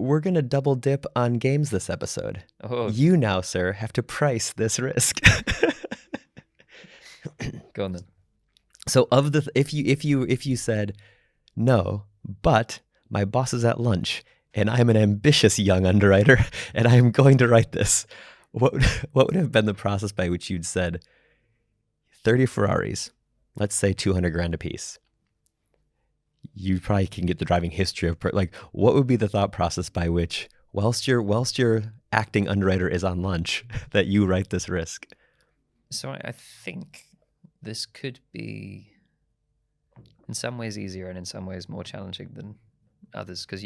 we're going to double dip on games this episode. Oh, You now, sir, have to price this risk. go on then. So if you said no, but my boss is at lunch and I'm an ambitious young underwriter and I am going to write this, what would have been the process by which you'd said 30 Ferraris, let's say 200 grand a piece? You probably can get the driving history of what would be the thought process by which whilst your acting underwriter is on lunch that you write this risk? So I think this could be in some ways easier and in some ways more challenging than others, because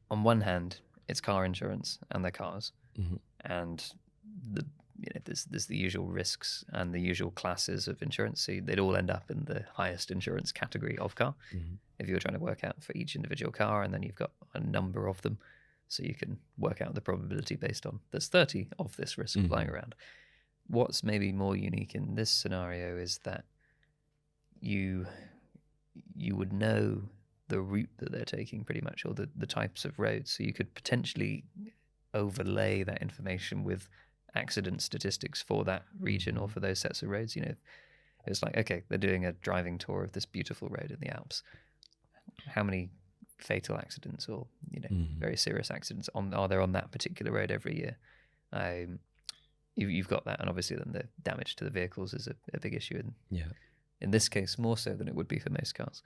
on one hand, it's car insurance and their cars, and there's the usual risks and the usual classes of insurance. So they'd all end up in the highest insurance category of car. If you were trying to work out for each individual car, and then you've got a number of them, so you can work out the probability based on there's 30 of this risk flying around. What's maybe more unique in this scenario is that you would know the route that they're taking pretty much, or the types of roads. So you could potentially overlay that information with accident statistics for that region or for those sets of roads. It's like, okay, they're doing a driving tour of this beautiful road in the Alps. How many fatal accidents or very serious accidents are there on that particular road every year? You've got that, and obviously then the damage to the vehicles is a big issue. In this case, more so than it would be for most cars.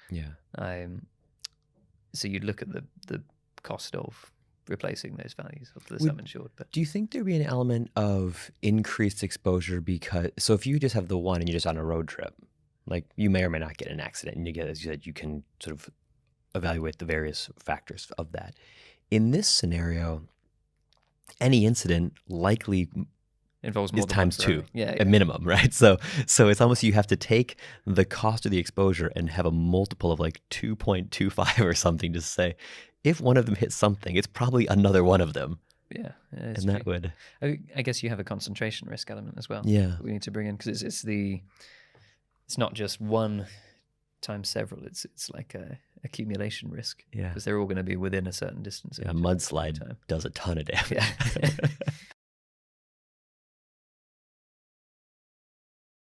So you'd look at the cost of replacing those values of the sum insured. But do you think there'd be an element of increased exposure so if you just have the one and you're just on a road trip, like you may or may not get an accident, and as you said, you can sort of evaluate the various factors of that. In this scenario, any incident likely involves more is than times two, yeah. at minimum, right? So it's almost, you have to take the cost of the exposure and have a multiple of like 2.25 or something to say, if one of them hits something, it's probably another one of them. Yeah, and that would. I guess you have a concentration risk element as well. Yeah, we need to bring in, because it's not just one times several. It's like a accumulation risk. Yeah, because they're all going to be within a certain distance. A mudslide does a ton of damage. Yeah.